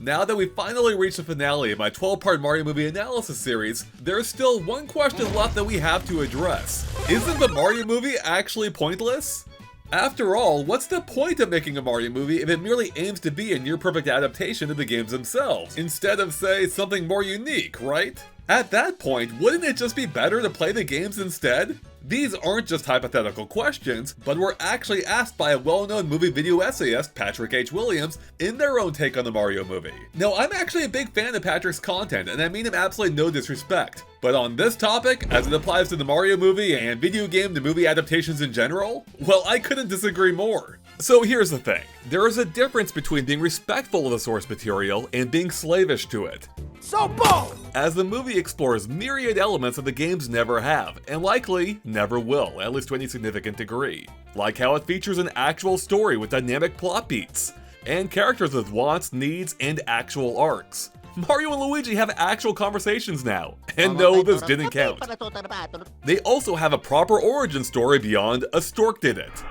Now that we finally reached the finale of my 12-part Mario movie analysis series, there's still one question left that we have to address. Isn't the Mario movie actually pointless? After all, what's the point of making a Mario movie if it merely aims to be a near-perfect adaptation of the games themselves, instead of, say, something more unique, right? At that point, wouldn't it just be better to play the games instead? These aren't just hypothetical questions, but were actually asked by a well-known movie video essayist, Patrick H. Williams, in their own take on the Mario movie. Now, I'm actually a big fan of Patrick's content, and I mean him absolutely no disrespect. But on this topic, as it applies to the Mario movie and video game to movie adaptations in general, well, I couldn't disagree more. So here's the thing. There is a difference between being respectful of the source material and being slavish to it. So bold! As the movie explores myriad elements that the games never have, and likely never will, at least to any significant degree. Like how it features an actual story with dynamic plot beats, and characters with wants, needs, and actual arcs. Mario and Luigi have actual conversations now, and no, this didn't count. They also have a proper origin story beyond a stork did it.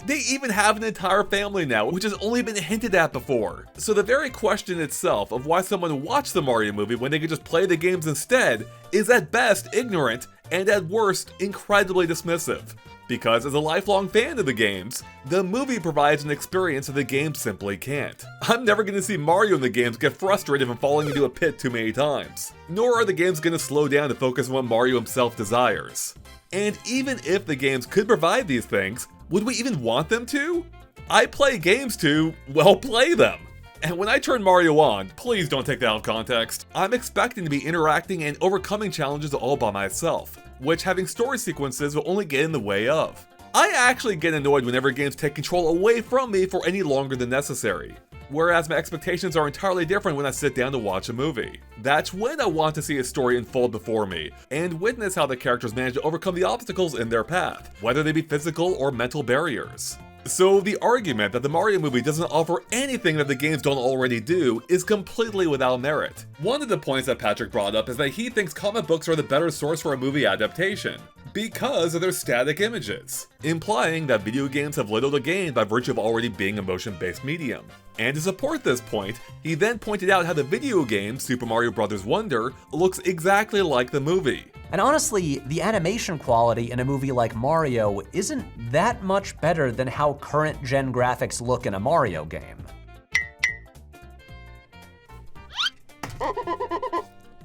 They even have an entire family now, which has only been hinted at before. So the very question itself of why someone would watch the Mario movie when they could just play the games instead is at best ignorant, and at worst incredibly dismissive. Because as a lifelong fan of the games, the movie provides an experience that the games simply can't. I'm never going to see Mario in the games get frustrated from falling into a pit too many times. Nor are the games going to slow down to focus on what Mario himself desires. And even if the games could provide these things, would we even want them to? I play games to, well, play them. And when I turn Mario on, please don't take that out of context, I'm expecting to be interacting and overcoming challenges all by myself, which having story sequences will only get in the way of. I actually get annoyed whenever games take control away from me for any longer than necessary. Whereas my expectations are entirely different when I sit down to watch a movie. That's when I want to see a story unfold before me, and witness how the characters manage to overcome the obstacles in their path, whether they be physical or mental barriers. So the argument that the Mario movie doesn't offer anything that the games don't already do is completely without merit. One of the points that Patrick brought up is that he thinks comic books are the better source for a movie adaptation, because of their static images, implying that video games have little to gain by virtue of already being a motion-based medium. And to support this point, he then pointed out how the video game, Super Mario Bros. Wonder, looks exactly like the movie. And honestly, the animation quality in a movie like Mario isn't that much better than how current-gen graphics look in a Mario game.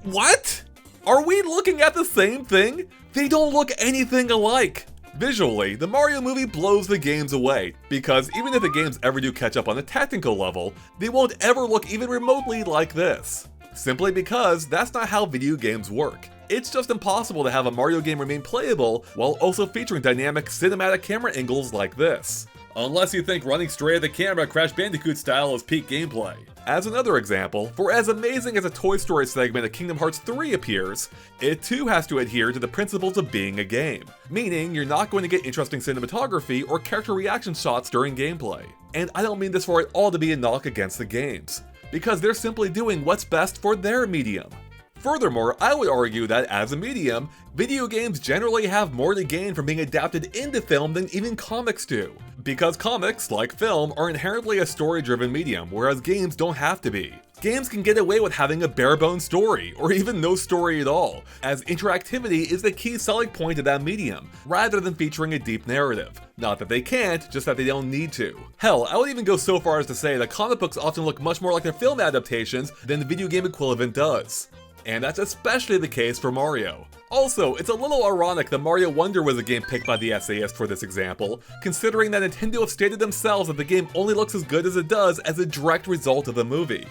What? Are we looking at the same thing? They don't look anything alike. Visually, the Mario movie blows the games away, because even if the games ever do catch up on a technical level, they won't ever look even remotely like this. Simply because that's not how video games work. It's just impossible to have a Mario game remain playable while also featuring dynamic cinematic camera angles like this. Unless you think running straight at the camera Crash Bandicoot style is peak gameplay. As another example, for as amazing as a Toy Story segment of Kingdom Hearts 3 appears, it too has to adhere to the principles of being a game, meaning you're not going to get interesting cinematography or character reaction shots during gameplay. And I don't mean this for it all to be a knock against the games, because they're simply doing what's best for their medium. Furthermore, I would argue that as a medium, video games generally have more to gain from being adapted into film than even comics do. Because comics, like film, are inherently a story-driven medium, whereas games don't have to be. Games can get away with having a bare-bones story, or even no story at all, as interactivity is the key selling point of that medium, rather than featuring a deep narrative. Not that they can't, just that they don't need to. Hell, I would even go so far as to say that comic books often look much more like their film adaptations than the video game equivalent does. And that's especially the case for Mario. Also, it's a little ironic that Mario Wonder was a game picked by the essayist for this example, considering that Nintendo have stated themselves that the game only looks as good as it does as a direct result of the movie.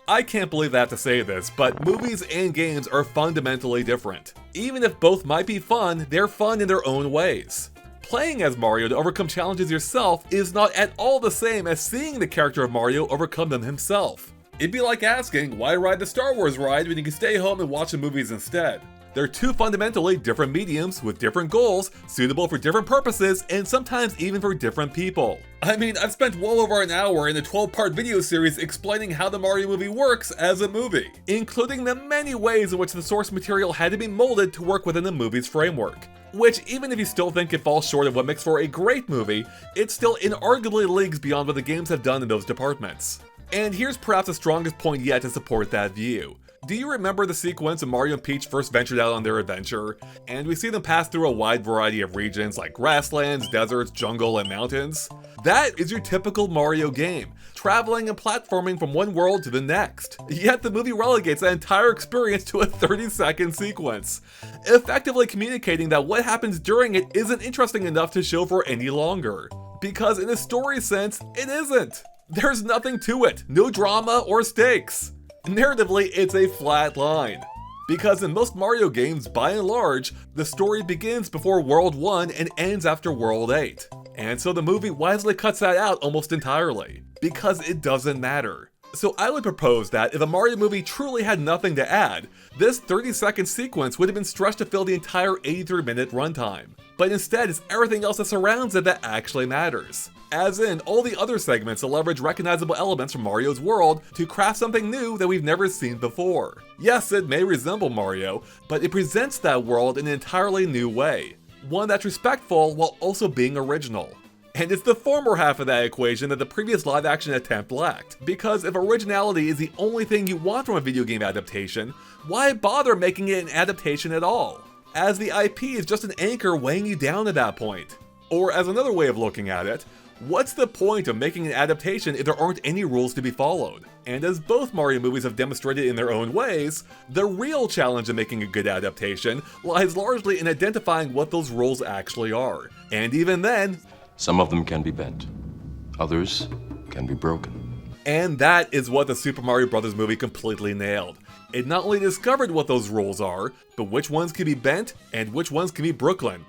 I can't believe I have to say this, but movies and games are fundamentally different. Even if both might be fun, they're fun in their own ways. Playing as Mario to overcome challenges yourself is not at all the same as seeing the character of Mario overcome them himself. It'd be like asking, why ride the Star Wars ride when you can stay home and watch the movies instead? They're two fundamentally different mediums with different goals, suitable for different purposes, and sometimes even for different people. I mean, I've spent well over an hour in a 12-part video series explaining how the Mario movie works as a movie, including the many ways in which the source material had to be molded to work within the movie's framework. Which, even if you still think it falls short of what makes for a great movie, it's still inarguably leagues beyond what the games have done in those departments. And here's perhaps the strongest point yet to support that view. Do you remember the sequence when Mario and Peach first ventured out on their adventure? And we see them pass through a wide variety of regions like grasslands, deserts, jungle, and mountains? That is your typical Mario game, traveling and platforming from one world to the next. Yet the movie relegates that entire experience to a 30-second sequence, effectively communicating that what happens during it isn't interesting enough to show for any longer. Because in a story sense, it isn't. There's nothing to it, no drama or stakes. Narratively, it's a flat line. Because in most Mario games, by and large, the story begins before World 1 and ends after World 8. And so the movie wisely cuts that out almost entirely, because it doesn't matter. So I would propose that if a Mario movie truly had nothing to add, this 30-second sequence would have been stretched to fill the entire 83-minute runtime. But instead, it's everything else that surrounds it that actually matters. As in, all the other segments that leverage recognizable elements from Mario's world to craft something new that we've never seen before. Yes, it may resemble Mario, but it presents that world in an entirely new way. One that's respectful while also being original. And it's the former half of that equation that the previous live-action attempt lacked, because if originality is the only thing you want from a video game adaptation, why bother making it an adaptation at all? As the IP is just an anchor weighing you down at that point. Or as another way of looking at it, what's the point of making an adaptation if there aren't any rules to be followed? And as both Mario movies have demonstrated in their own ways, the real challenge of making a good adaptation lies largely in identifying what those rules actually are. And even then, some of them can be bent, others can be broken. And that is what the Super Mario Bros. Movie completely nailed. It not only discovered what those rules are, but which ones can be bent and which ones can be broken.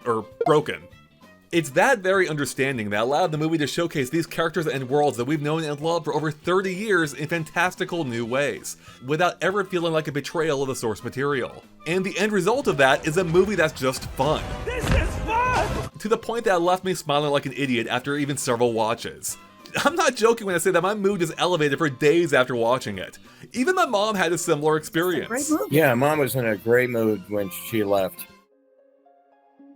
It's that very understanding that allowed the movie to showcase these characters and worlds that we've known and loved for over 30 years in fantastical new ways, without ever feeling like a betrayal of the source material. And the end result of that is a movie that's just fun. This is fun! To the point that it left me smiling like an idiot after even several watches. I'm not joking when I say that my mood is elevated for days after watching it. Even my mom had a similar experience. Yeah, Mom was in a great mood when she left.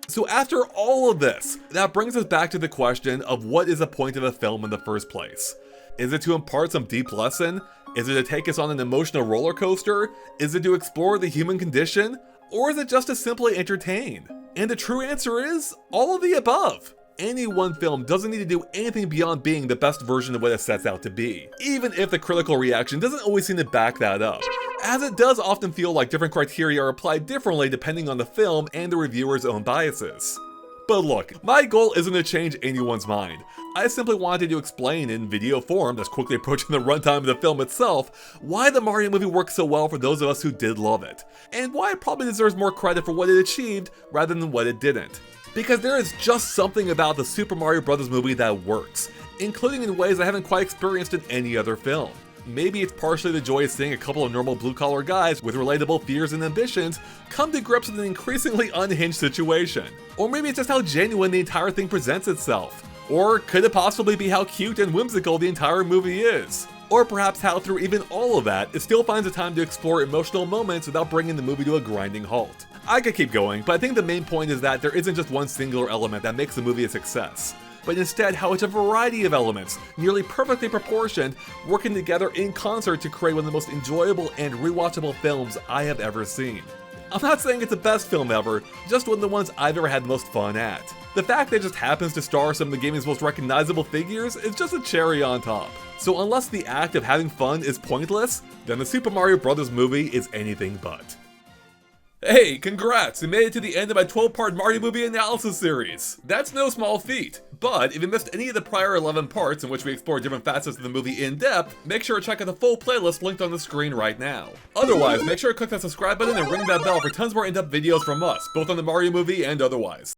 So after all of this, that brings us back to the question of what is the point of a film in the first place? Is it to impart some deep lesson? Is it to take us on an emotional roller coaster? Is it to explore the human condition? Or is it just to simply entertain? And the true answer is all of the above. Any one film doesn't need to do anything beyond being the best version of what it sets out to be, even if the critical reaction doesn't always seem to back that up, as it does often feel like different criteria are applied differently depending on the film and the reviewer's own biases. But look, my goal isn't to change anyone's mind. I simply wanted to explain in video form, that's quickly approaching the runtime of the film itself, why the Mario movie works so well for those of us who did love it, and why it probably deserves more credit for what it achieved rather than what it didn't. Because there is just something about the Super Mario Bros. Movie that works, including in ways I haven't quite experienced in any other film. Maybe it's partially the joy of seeing a couple of normal blue-collar guys with relatable fears and ambitions come to grips with an increasingly unhinged situation. Or maybe it's just how genuine the entire thing presents itself. Or could it possibly be how cute and whimsical the entire movie is? Or perhaps how through even all of that, it still finds the time to explore emotional moments without bringing the movie to a grinding halt. I could keep going, but I think the main point is that there isn't just one singular element that makes the movie a success, but instead how it's a variety of elements, nearly perfectly proportioned, working together in concert to create one of the most enjoyable and rewatchable films I have ever seen. I'm not saying it's the best film ever, just one of the ones I've ever had the most fun at. The fact that it just happens to star some of the gaming's most recognizable figures is just a cherry on top. So unless the act of having fun is pointless, then the Super Mario Bros. Movie is anything but. Hey, congrats! You made it to the end of my 12-part Mario movie analysis series! That's no small feat! But if you missed any of the prior 11 parts in which we explore different facets of the movie in depth, make sure to check out the full playlist linked on the screen right now. Otherwise, make sure to click that subscribe button and ring that bell for tons more in-depth videos from us, both on the Mario movie and otherwise.